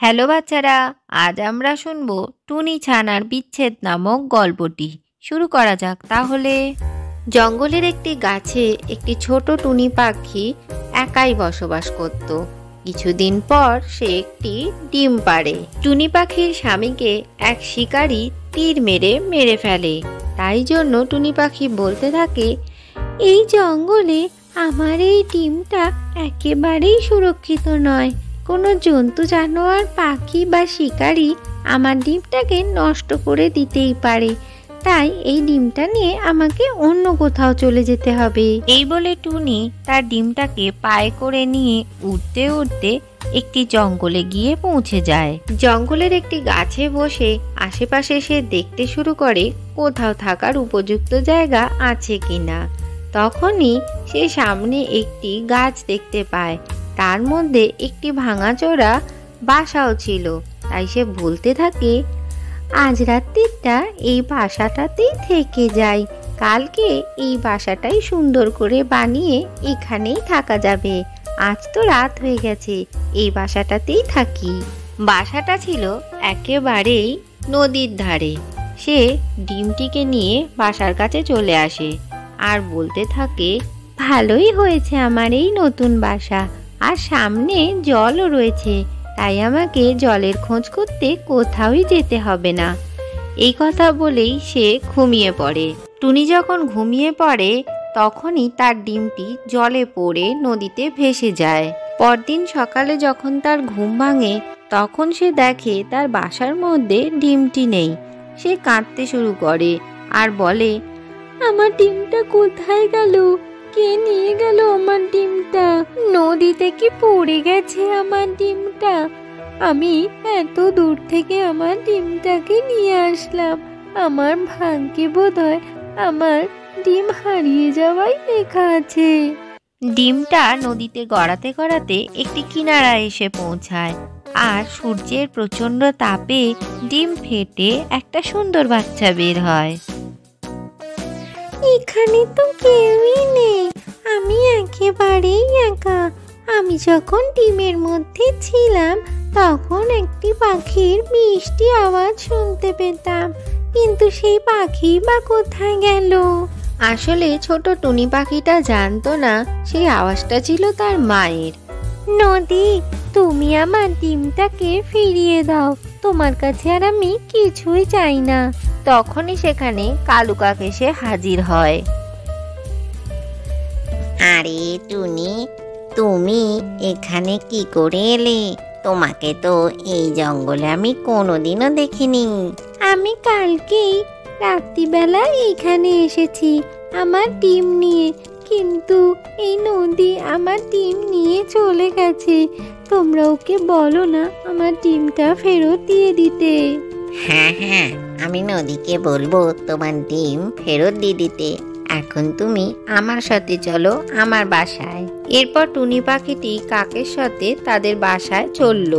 Hello বাচ্চারা, আজ আমরা শুনবো টুনি ছানার বিচ্ছেদ নামক গল্পটি। শুরু করা যাক তাহলে। জঙ্গলের একটি গাছে একটি ছোট টুনি পাখি একাই বসবাস করত। কিছুদিন পর সে একটি ডিম পাড়ে। টুনি পাখির স্বামীকে এক শিকারী তীর মেরে ফেলে। তাই জন্য টুনি পাখি বলতে থাকে, এই জঙ্গলে আমার এই ডিমটা একেবারেই সুরক্ষিত নয়। কোনো জন্তু জানোয়ার পাখি বা শিকারী আমার ডিমটাকে নষ্ট করে দিতেই পারে। তাই এই ডিমটা নিয়ে আমাকে অন্য কোথাও চলে যেতে হবে। এই বলে টুনি তার ডিমটাকে পায়ে করে নিয়ে উড়তে উড়তে একটি জঙ্গলে গিয়ে পৌঁছে যায়। জঙ্গলের একটি গাছে বসে আশেপাশে সে দেখতে শুরু করে কোথাও থাকার উপযুক্ত জায়গা আছে কিনা। তখনই সে সামনে একটি গাছ দেখতে পায়। তার মধ্যে একটি ভাঙাচোরা বাসাও ছিল। তাই সে বলতে থাকে, আজ রাত্রিটা এই বাসাটাতেই থেকে যাই। কালকে এই বাসাটাই সুন্দর করে বানিয়ে এখানেই থাকা যাবে। আজ তো রাত হয়ে গেছে, এই বাসাটাতেই থাকি। বাসাটা ছিল একেবারেই নদীর ধারে। সে ডিমটিকে নিয়ে বাসার কাছে চলে আসে আর বলতে থাকে, ভালোই হয়েছে আমার এই নতুন বাসা, আর সামনে জলও রয়েছে। তাই আমাকে জলের খোঁজ করতে কোথাওই যেতে হবে না। এই কথা বলেই সে ঘুমিয়ে পড়ে। টুনি যখন ঘুমিয়ে পড়ে তখনই তার ডিমটি জলে পড়ে নদীতে ভেসে যায়। পরদিন সকালে যখন তার ঘুম ভাঙে তখন সে দেখে তার বাসার মধ্যে ডিমটি নেই। সে কাঁদতে শুরু করে আর বলে, আমার ডিমটা কোথায় গেল? কে নিয়ে গেল আমার ডিমটা? নদীতে কি পড়ে গেছে আমার ডিমটা? আমি এত দূর থেকে আমার ডিমটাকে নিয়ে আসলাম। আমার ভাগ্যে বোধহয় আমার ডিম হারিয়ে যাওয়াই লেখা আছে। ডিমটা নদীতে গড়াতে গড়াতে একটি কিনারা এসে পৌঁছায়, আর সূর্যের প্রচণ্ড তাপে ডিম ফেটে একটা সুন্দর বাচ্চা বের হয়। এখানে তো কেউই নেই, আমি একেবারেই একা। আমি যখন ডিমের মধ্যে ছিলাম তখন একটি পাখির মিষ্টি আওয়াজ শুনতে পেতাম, কিন্তু সেই পাখি বা কোথায় গেল? আসলে ছোট টুনি পাখিটা জানতো না সেই আওয়াজটা ছিল তার মায়ের। নদী, তুমি আমার ডিমটাকে ফিরিয়ে দাও, তোমার কাছে আর আমি কিছুই চাই না। তখনই সেখানে কালু কাক এসে হাজির হয়। আরে টুনি, তুমি এখানে কি করে এলে? তোমাকে তো এই জঙ্গলে আমি কোনোদিনও দেখিনি। আমি কালকেই রাত্রিবেলা এখানে এসেছি আমার ডিম নিয়ে, কিন্তু এই নদী আমার ডিম নিয়ে চলে গেছে। তোমরা ওকে বলো না আমার ডিমটা ফেরত দিয়ে দিতে। হ্যাঁ হ্যাঁ, আমি নদীকে বলবো তোমার ডিম ফেরত দিয়ে দিতে। এখন তুমি আমার সাথে চলো আমার বাসায়। এরপর টুনি পাখিটি কাকের সাথে তাদের বাসায় চলল।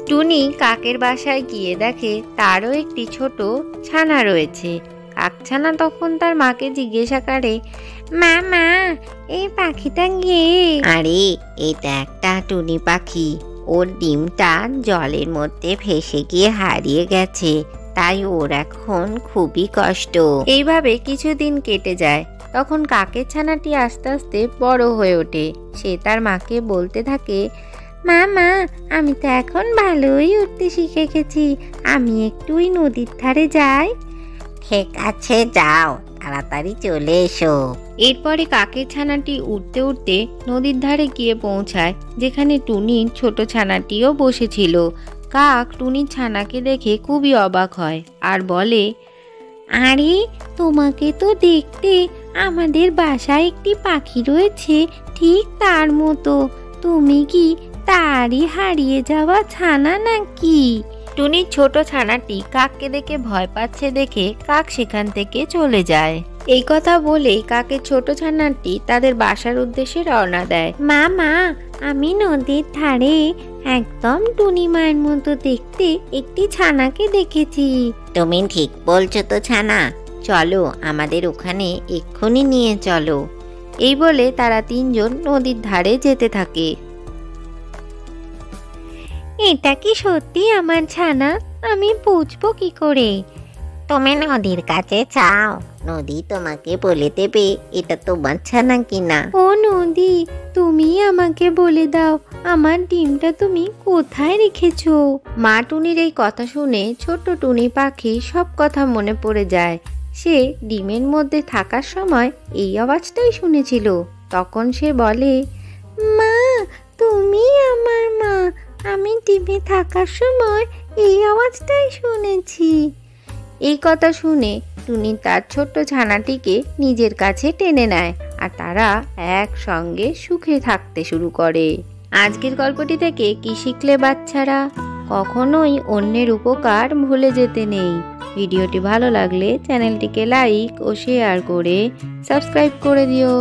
টুনি কাকের বাসায় গিয়ে দেখে তারও একটি ছোট ছানা রয়েছে। কাকছানা তখন তার মাকে জিজ্ঞাসা করে, মা মা, এই পাখিটা কে? আরে এটা একটা টুনি পাখি, ওর ডিমটা জলের মধ্যে ভেসে গিয়ে হারিয়ে গেছে, তাই ওর এখন খুবই কষ্ট। এইভাবে কিছুদিন কেটে যায়। তখন কাকের ছানাটি আস্তে আস্তে বড় হয়ে ওঠে। সে তার মাকে বলতে থাকে, মা মা, আমি তো এখন ভালোই উঠতে শিখে গেছি, আমি একটু ওই নদীর ধারে যাই। ঠিক আছে, যাও, তাড়াতাড়ি চলে এসো। এরপরে কাকের ছানাটি উঠতে উঠতে নদীর ধারে গিয়ে পৌঁছায়, যেখানে টুনির ছোট ছানাটিও বসেছিল। কাক টুনির ছানাকে দেখে খুবই অবাক হয় আর বলে, আরে তোমাকে তো দেখতে আমাদের বাসায় একটি পাখি রয়েছে ঠিক তার মতো। তুমি কি তারই হারিয়ে যাওয়া ছানা নাকি? টুনির ছোট ছানাটি কাককে দেখে ভয় পাচ্ছে দেখে কাক সেখান থেকে চলে যায়। এই কথা বলেই কাকের ছোট ছানাটি তাদের বাসার উদ্দেশ্যে রওনা দেয়। মা মা, আমি নদীর ধারে একদম টুনি মায়ের মতো দেখতে একটি ছানাকে দেখেছি। তুমি ঠিক বলছো তো ছানা, চলো আমাদের ওখানে এক্ষুনি নিয়ে চলো। এই বলে তারা তিনজন নদীর ধারে যেতে থাকে। এটা কি সত্যি আমার ছানা? আমি বুঝবো কি করে? তুমি নদীর কাছে চাও, নদী তোমাকে বলে দেবে এটা তোমার ছানা কিনা। ও নদী, তুমি আমাকে বলে দাও আমার ডিমটা তুমি কোথায় রেখেছো? মা টুনির এই কথা শুনে ছোট্ট টুনি পাখি সব কথা মনে পড়ে যায়। সে ডিমের মধ্যে থাকার সময় এই আওয়াজটাই শুনেছিল। তখন সে বলে, মা, তুমি আমার মা, আমি ডিমে থাকার সময় এই আওয়াজটাই শুনেছি। এই কথা শুনে টুনি তার ছোট্ট ছানাটিকে নিজের কাছে টেনে নেয় আর তারা একসঙ্গে সুখে থাকতে শুরু করে। আজকের গল্পটি থেকে কি শিখলে বাচ্চারা? কখনোই অন্যের উপকার ভুলে যেতে নেই। ভিডিওটি ভালো লাগলে চ্যানেলটিকে লাইক ও শেয়ার করে সাবস্ক্রাইব করে দিও।